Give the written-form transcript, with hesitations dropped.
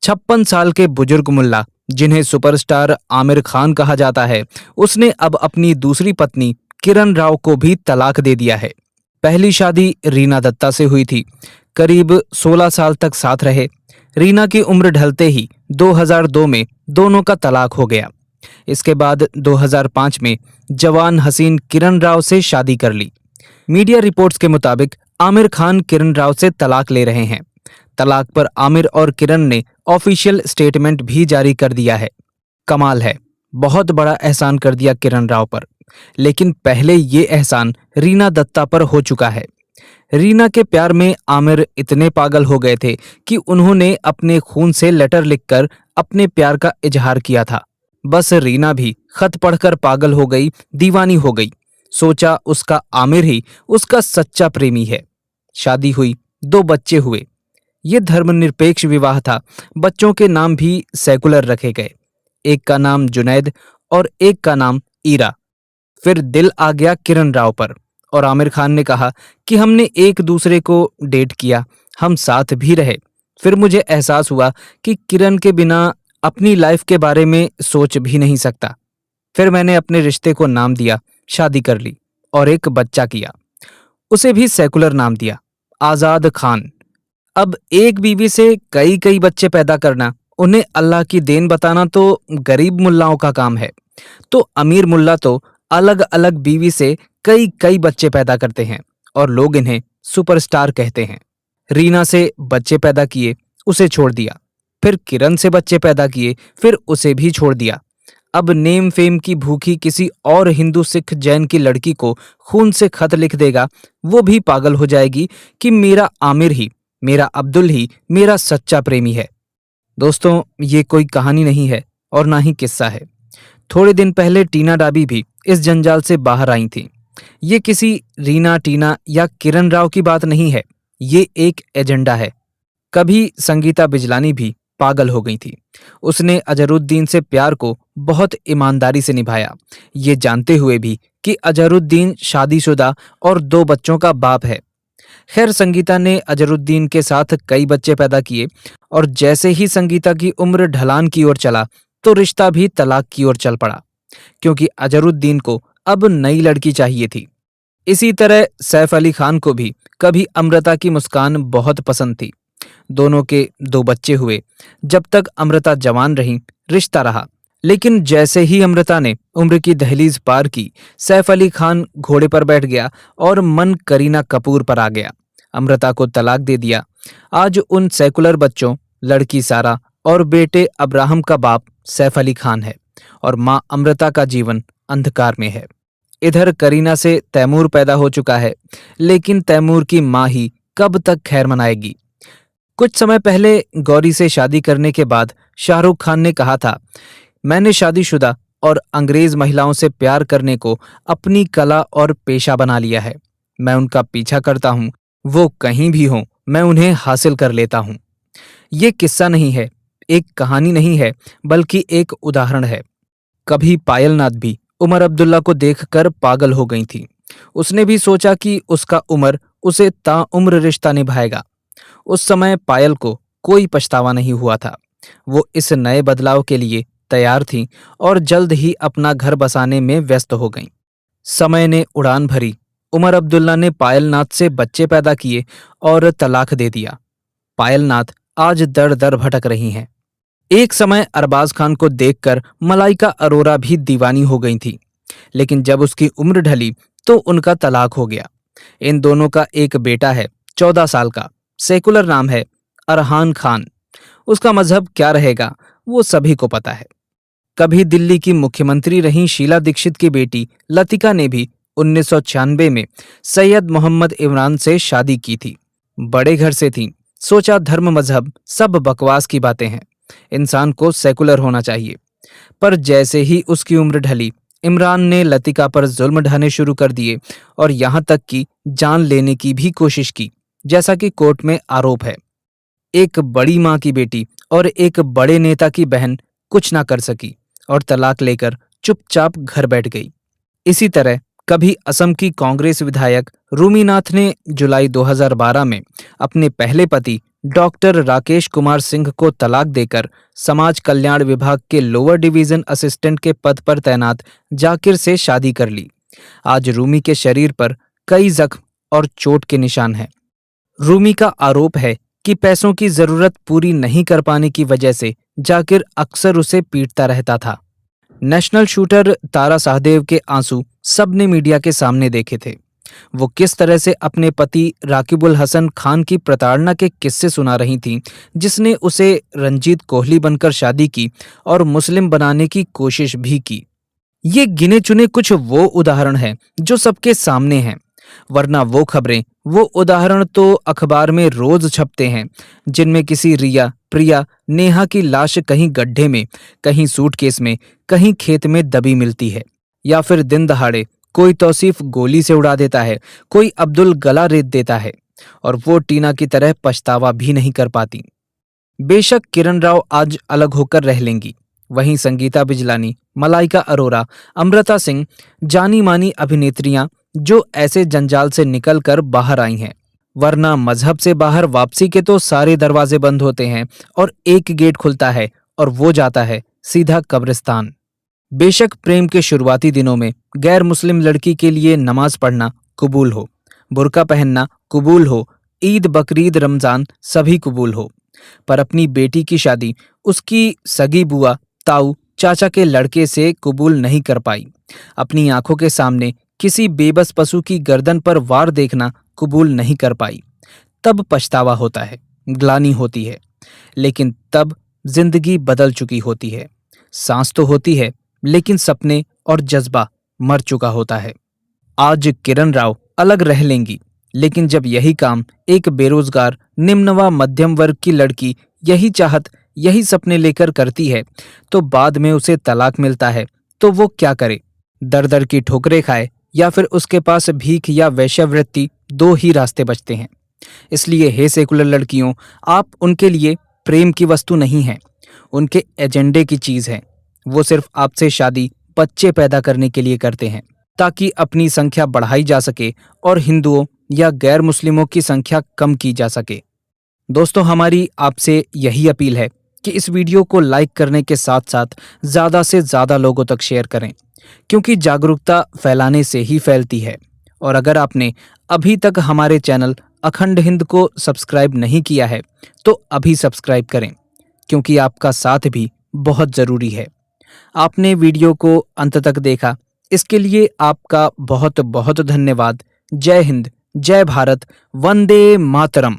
56 साल के बुजुर्ग मुल्ला, जिन्हें सुपरस्टार आमिर खान कहा जाता है, उसने अब अपनी दूसरी पत्नी किरण राव को भी तलाक दे दिया है। पहली शादी रीना दत्ता से हुई थी। करीब 16 साल तक साथ रहे। रीना की उम्र ढलते ही 2002 में दोनों का तलाक हो गया। इसके बाद 2005 में जवान हसीन किरण राव से शादी कर ली। मीडिया रिपोर्ट्स के मुताबिक आमिर खान किरण राव से तलाक ले रहे हैं। तलाक पर आमिर और किरण ने ऑफिशियल स्टेटमेंट भी जारी कर दिया है। कमाल है, बहुत बड़ा एहसान कर दिया किरण राव पर। लेकिन पहले ये एहसान रीना दत्ता पर हो चुका है। रीना के प्यार में आमिर इतने पागल हो गए थे कि उन्होंने अपने खून से लेटर लिखकर अपने प्यार का इजहार किया था। बस रीना भी खत पढ़कर पागल हो गई, दीवानी हो गई। सोचा उसका आमिर ही उसका सच्चा प्रेमी है। शादी हुई, 2 बच्चे हुए। ये धर्मनिरपेक्ष विवाह था। बच्चों के नाम भी सेकुलर रखे गए। एक का नाम जुनैद और एक का नाम ईरा। फिर दिल आ गया किरण राव पर और आमिर खान ने कहा कि हमने एक दूसरे को डेट किया, हम साथ भी रहे। फिर मुझे एहसास हुआ कि किरण के बिना अपनी लाइफ के बारे में सोच भी नहीं सकता। फिर मैंने अपने रिश्ते को नाम दिया, शादी कर ली और एक बच्चा किया। उसे भी सेकुलर नाम दिया, आजाद खान। अब एक बीवी से कई कई बच्चे पैदा करना, उन्हें अल्लाह की देन बताना तो गरीब मुल्लाओं का काम है। तो अमीर मुल्ला तो अलग अलग बीवी से कई कई बच्चे पैदा करते हैं और लोग इन्हें सुपरस्टार कहते हैं। रीना से बच्चे पैदा किए, उसे छोड़ दिया। फिर किरण से बच्चे पैदा किए, फिर उसे भी छोड़ दिया। अब नेम फेम की भूखी किसी और हिंदू सिख जैन की लड़की को खून से खत लिख देगा, वो भी पागल हो जाएगी कि मेरा आमिर ही, मेरा अब्दुल ही मेरा सच्चा प्रेमी है। दोस्तों, ये कोई कहानी नहीं है और ना ही किस्सा है। थोड़े दिन पहले टीना डाबी भी इस जंजाल से बाहर आई थी। ये किसी रीना, टीना या किरण राव की बात नहीं है। ये एक एजेंडा है। कभी संगीता बिजलानी भी पागल हो गई थी। उसने अजहरुद्दीन से प्यार को बहुत ईमानदारी से निभाया, ये जानते हुए भी कि अजहरुद्दीन शादीशुदा और 2 बच्चों का बाप है। खैर, संगीता ने अजहरुद्दीन के साथ कई बच्चे पैदा किए और जैसे ही संगीता की उम्र ढलान की ओर चला तो रिश्ता भी तलाक की ओर चल पड़ा, क्योंकि अजहरुद्दीन को अब नई लड़की चाहिए थी। इसी तरह सैफ अली खान को भी कभी अमृता की मुस्कान बहुत पसंद थी। दोनों के 2 बच्चे हुए। जब तक अमृता जवान रही, रिश्ता रहा। लेकिन जैसे ही अमृता ने उम्र की दहलीज पार की, सैफ अली खान घोड़े पर बैठ गया और मन करीना कपूर पर आ गया। अमृता को तलाक दे दिया। आज उन सेकुलर बच्चों, लड़की सारा और बेटे अब्राहम का बाप सैफ अली खान है और मां अमृता का जीवन अंधकार में है। इधर करीना से तैमूर पैदा हो चुका है, लेकिन तैमूर की मां ही कब तक खैर मनाएगी। कुछ समय पहले गौरी से शादी करने के बाद शाहरुख खान ने कहा था, मैंने शादीशुदा और अंग्रेज महिलाओं से प्यार करने को अपनी कला और पेशा बना लिया है। मैं उनका पीछा करता हूं, वो कहीं भी हों, मैं उन्हें हासिल कर लेता हूं। ये किस्सा नहीं है, एक कहानी नहीं है, बल्कि एक उदाहरण है। कभी पायल नाथ भी उमर अब्दुल्ला को देखकर पागल हो गई थी। उसने भी सोचा कि उसका उमर उसे ताउम्र रिश्ता निभाएगा। उस समय पायल को कोई पछतावा नहीं हुआ था। वो इस नए बदलाव के लिए तैयार थीं और जल्द ही अपना घर बसाने में व्यस्त हो गईं। समय ने उड़ान भरी। उमर अब्दुल्ला ने पायल नाथ से बच्चे पैदा किए और तलाक दे दिया। पायल नाथ आज दर दर भटक रही हैं। एक समय अरबाज खान को देखकर मलाइका अरोरा भी दीवानी हो गई थी, लेकिन जब उसकी उम्र ढली तो उनका तलाक हो गया। इन दोनों का एक बेटा है, 14 साल का। सेकुलर नाम है अरहान खान। उसका मजहब क्या रहेगा वो सभी को पता है। कभी दिल्ली की मुख्यमंत्री रही शीला दीक्षित की बेटी लतिका ने भी 1996 में सैयद मोहम्मद इमरान से शादी की थी। बड़े घर से थी। सोचा धर्म मजहब सब बकवास की बातें हैं, इंसान को सेकुलर होना चाहिए। पर जैसे ही उसकी उम्र ढली, इमरान ने लतिका पर जुल्म ढाने शुरू कर दिए और यहाँ तक कि जान लेने की भी कोशिश की, जैसा कि कोर्ट में आरोप है। एक बड़ी माँ की बेटी और एक बड़े नेता की बहन कुछ ना कर सकी और तलाक लेकर चुपचाप घर बैठ गई। इसी तरह कभी असम की कांग्रेस विधायक रूमीनाथ ने जुलाई 2012 में अपने पहले पति डॉक्टर राकेश कुमार सिंह को तलाक देकर समाज कल्याण विभाग के लोअर डिवीजन असिस्टेंट के पद पर तैनात जाकिर से शादी कर ली। आज रूमी के शरीर पर कई जख्म और चोट के निशान हैं। रूमी का आरोप है कि पैसों की जरूरत पूरी नहीं कर पाने की वजह से जाकिर अक्सर उसे पीटता रहता था। नेशनल शूटर तारा शाहदेव के आंसू सबने मीडिया के सामने देखे थे। वो किस तरह से अपने पति राकिबुल हसन खान की प्रताड़ना के किस्से सुना रही थीं, जिसने उसे रंजीत कोहली बनकर शादी की और मुस्लिम बनाने की कोशिश भी की। ये गिने चुने कुछ वो उदाहरण हैं जो सबके सामने हैं, वरना वो खबरें, वो उदाहरण तो अखबार में रोज छपते हैं, जिनमें किसी रिया, प्रिया, नेहा की लाश कहीं गड्ढे में, कहीं सूटकेस में, कहीं खेत में दबी मिलती है, या फिर दिन दहाड़े कोई तौसीफ गोली से उड़ा देता है, कोई अब्दुल गला रेत देता है, और वो टीना की तरह पछतावा भी नहीं कर पाती। बेशक किरण राव आज अलग होकर रह लेंगी, वहीं संगीता बिजलानी, मलाइका अरोरा, अमृता सिंह, जानी मानी अभिनेत्रियां जो ऐसे जंजाल से निकलकर बाहर आई हैं, वरना मजहब से बाहर वापसी के तो सारे दरवाजे बंद होते हैं और एक गेट खुलता है और वो जाता है सीधा कब्रिस्तान। बेशक प्रेम के शुरुआती दिनों में गैर मुस्लिम लड़की के लिए नमाज पढ़ना कबूल हो, बुर्का पहनना कबूल हो, ईद बकरीद रमजान सभी कबूल हो, पर अपनी बेटी की शादी उसकी सगी बुआ, ताऊ, चाचा के लड़के से कबूल नहीं कर पाई। अपनी आंखों के सामने किसी बेबस पशु की गर्दन पर वार देखना कबूल नहीं कर पाई। तब पछतावा होता है, ग्लानि होती है, लेकिन तब जिंदगी बदल चुकी होती है। सांस तो होती है, लेकिन सपने और जज्बा मर चुका होता है। आज किरण राव अलग रह लेंगी, लेकिन जब यही काम एक बेरोजगार निम्न व मध्यम वर्ग की लड़की यही चाहत, यही सपने लेकर करती है, तो बाद में उसे तलाक मिलता है तो वो क्या करे? दर दर की ठोकरें खाए या फिर उसके पास भीख या वेश्यावृत्ति, दो ही रास्ते बचते हैं। इसलिए हे सेकुलर लड़कियों, आप उनके लिए प्रेम की वस्तु नहीं हैं, उनके एजेंडे की चीज हैं। वो सिर्फ आपसे शादी बच्चे पैदा करने के लिए करते हैं, ताकि अपनी संख्या बढ़ाई जा सके और हिंदुओं या गैर मुस्लिमों की संख्या कम की जा सके। दोस्तों, हमारी आपसे यही अपील है कि इस वीडियो को लाइक करने के साथ साथ ज़्यादा से ज़्यादा लोगों तक शेयर करें, क्योंकि जागरूकता फैलाने से ही फैलती है। और अगर आपने अभी तक हमारे चैनल अखंड हिंद को सब्सक्राइब नहीं किया है तो अभी सब्सक्राइब करें, क्योंकि आपका साथ भी बहुत ज़रूरी है। आपने वीडियो को अंत तक देखा, इसके लिए आपका बहुत बहुत धन्यवाद। जय हिंद, जय भारत, वंदे मातरम।